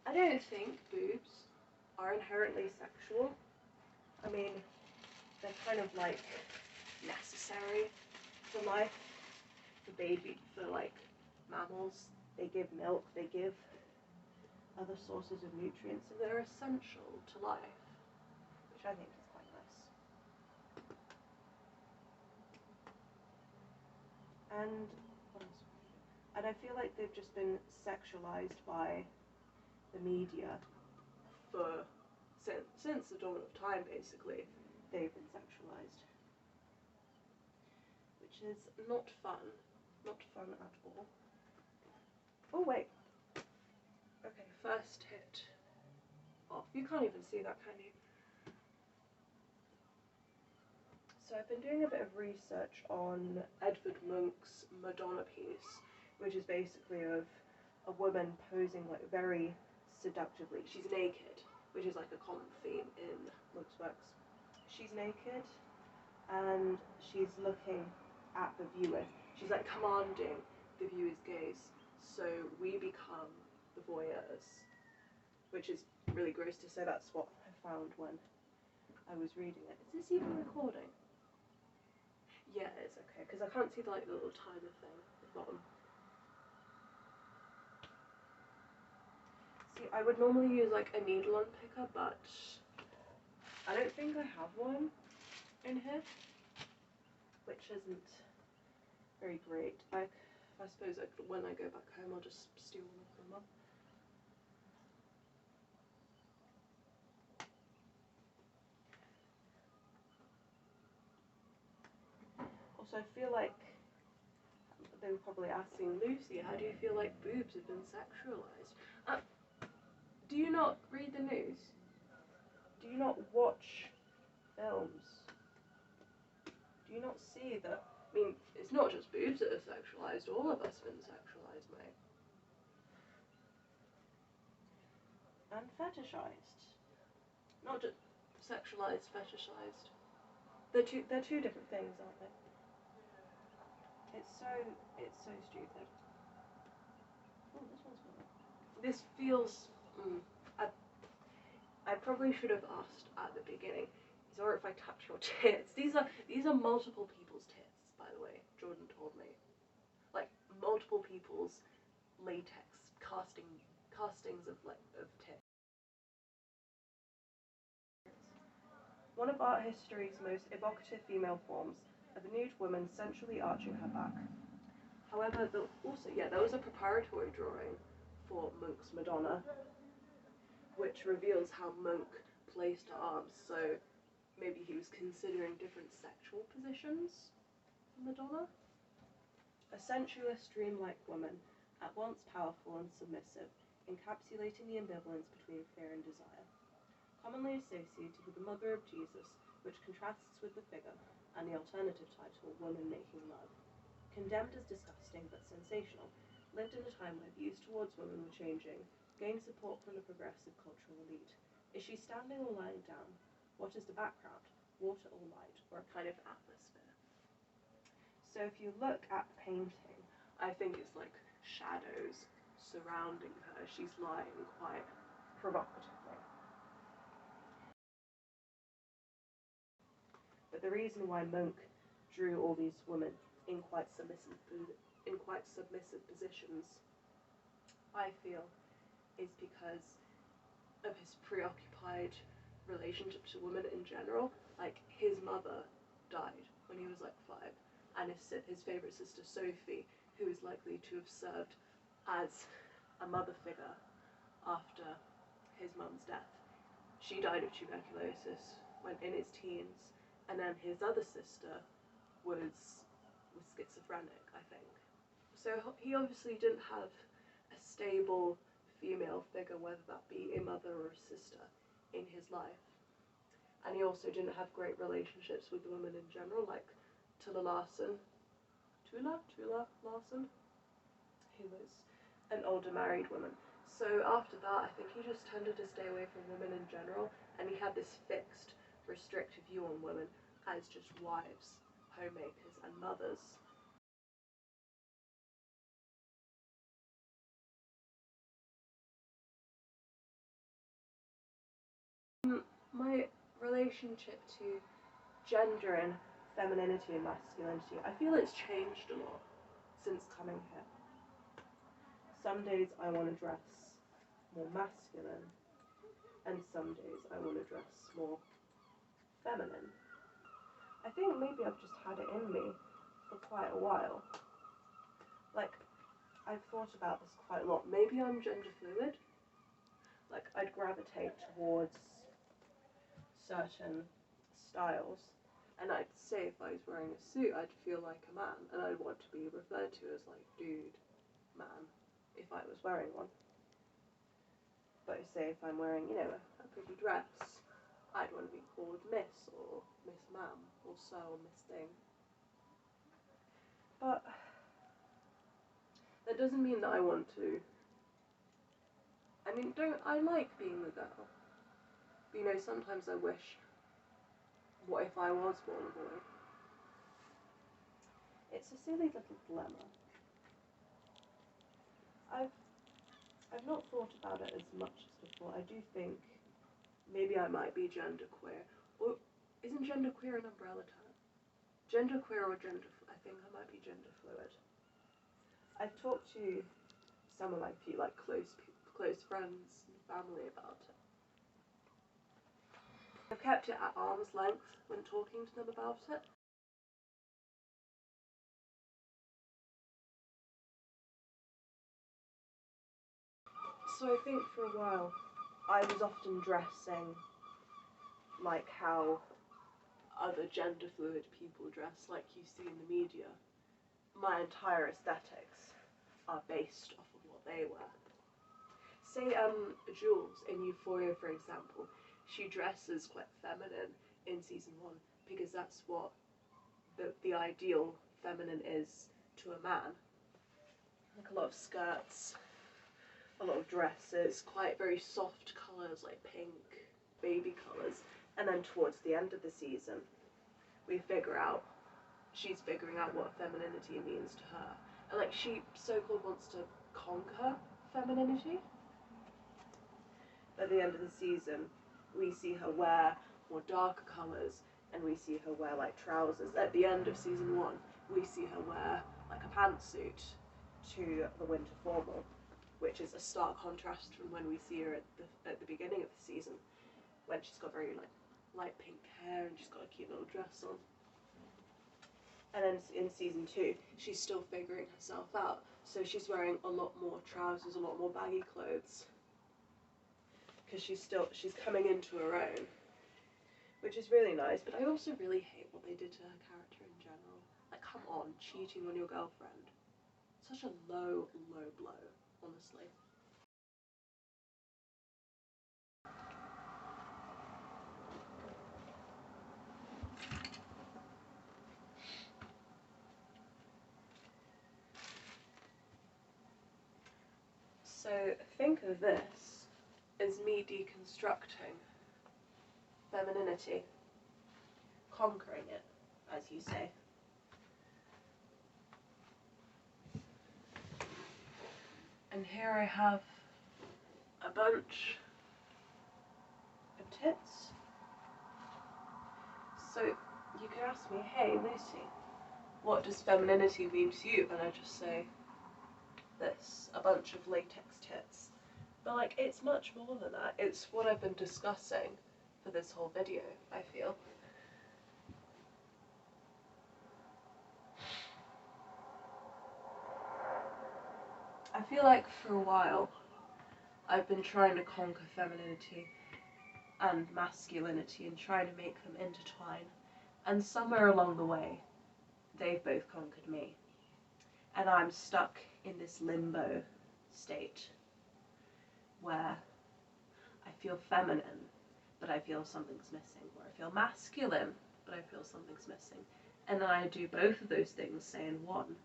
I don't think boobs are inherently sexual. I mean, they're kind of like necessary for life, for like mammals. They give milk, they give other sources of nutrients, so they're essential to life, which I think is quite nice. And what else? And I feel like they've just been sexualized by the media for since the dawn of time, basically. They've been sexualized, which is not fun. Not fun at all. Oh wait. Okay, first hit off. You can't even see that, can you? So I've been doing a bit of research on Edvard Munch's Madonna piece, which is basically of a woman posing like very seductively. She's naked, which is like a common theme in Munch's works. She's naked and she's looking at the viewer. She's like commanding the viewer's gaze, so we become the voyeurs, which is really gross to say. That's what I found when I was reading it. Is this even recording? Yeah, it's okay, because I can't see the like little timer thing at the bottom. See, I would normally use like a needle unpicker, but I don't think I have one in here, which isn't very great. I suppose when I go back home I'll just steal one from Mum. Also, I feel like they were probably asking Lucy, how do you feel like boobs have been sexualized? Do you not read the news? Do you not watch films? Do you not see that? I mean, it's not just boobs that are sexualized, all of us have been sexualized, mate. And fetishized. Not just sexualized, fetishized. They're two different things, aren't they? It's so stupid. Oh, this one's good. This feels. I probably should have asked at the beginning. Is it alright if I touch your tits? These are multiple people's tits, by the way. Jordan told me, like multiple people's latex castings of tits. One of art history's most evocative female forms of a nude woman sensually arching her back. However, there was a preparatory drawing for Munch's Madonna, which reveals how Munch placed her arms, so maybe he was considering different sexual positions for Madonna. A sensuous, dreamlike woman, at once powerful and submissive, encapsulating the ambivalence between fear and desire. Commonly associated with the Mother of Jesus, which contrasts with the figure, and the alternative title, Woman Making Love. Condemned as disgusting but sensational, lived in a time where views towards women were changing, gained support from the progressive cultural elite. Is she standing or lying down? What is the background? Water or light, or a kind of atmosphere? So if you look at the painting, I think it's like shadows surrounding her. She's lying quite provocatively. But the reason why Munch drew all these women in quite submissive positions, I feel, is because of his preoccupied relationship to women in general. Like, his mother died when he was like 5, and his favourite sister Sophie, who is likely to have served as a mother figure after his mum's death, she died of tuberculosis when in his teens, and then his other sister was schizophrenic, I think. So he obviously didn't have a stable female figure, whether that be a mother or a sister, in his life. And he also didn't have great relationships with women in general, like Tula Larson, who was an older married woman. So after that, I think he just tended to stay away from women in general, and he had this fixed, restrictive view on women as just wives, homemakers, and mothers. my relationship to gender and femininity and masculinity, I feel it's changed a lot since coming here. Some days I want to dress more masculine, and some days I want to dress more feminine. I think maybe I've just had it in me for quite a while. Like, I've thought about this quite a lot. Maybe I'm gender fluid. Like, I'd gravitate towards certain styles, and I'd say if I was wearing a suit, I'd feel like a man, and I'd want to be referred to as like dude, man, if I was wearing one. But say if I'm wearing, you know, a pretty dress, I'd want to be called Miss or Miss Ma'am or Sir or Miss Thing. But that doesn't mean that I want to. I mean, I like being a girl. But, you know, sometimes I wish, what if I was born a boy? It's a silly little dilemma. I've not thought about it as much as before. I do think maybe I might be genderqueer. Or isn't genderqueer an umbrella term? Genderqueer or I think I might be gender fluid. I've talked to some of my few like close friends and family about it. I've kept it at arm's length when talking to them about it. So I think for a while I was often dressing like how other gender fluid people dress, like you see in the media. My entire aesthetics are based off of what they wear. Say Jules in Euphoria, for example, she dresses quite feminine in season 1 because that's what the ideal feminine is to a man. Like a lot of skirts, a lot of dresses, quite very soft colours like pink, baby colours, and then towards the end of the season she's figuring out what femininity means to her, and like she so-called wants to conquer femininity. At the end of the season we see her wear more darker colours, and we see her wear like trousers. At the end of season 1 we see her wear like a pantsuit to the winter formal, which is a stark contrast from when we see her at the beginning of the season, when she's got very like light pink hair and she's got a cute little dress on. And then in season 2 she's still figuring herself out, so she's wearing a lot more trousers, a lot more baggy clothes, because she's coming into her own, which is really nice. But I also really hate what they did to her character in general. Like, come on, cheating on your girlfriend. Such a low blow, honestly. So think of this as me deconstructing femininity, conquering it, as you say. And here I have a bunch of tits. So you could ask me, hey Lucy, what does femininity mean to you? And I just say this, a bunch of latex tits. But like, it's much more than that. It's what I've been discussing for this whole video, I feel. I feel like for a while I've been trying to conquer femininity and masculinity and trying to make them intertwine, and somewhere along the way they've both conquered me, and I'm stuck in this limbo state where I feel feminine but I feel something's missing, or I feel masculine but I feel something's missing, and then I do both of those things, say, in one,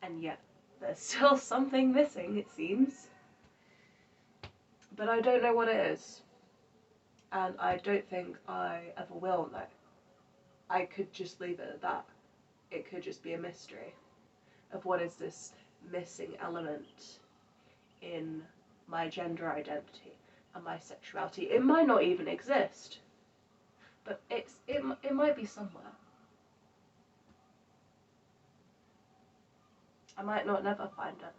and yet there's still something missing, it seems. But I don't know what it is. And I don't think I ever will know. I could just leave it at that. It could just be a mystery of what is this missing element in my gender identity and my sexuality. It might not even exist, but it might be somewhere. I might not never find it.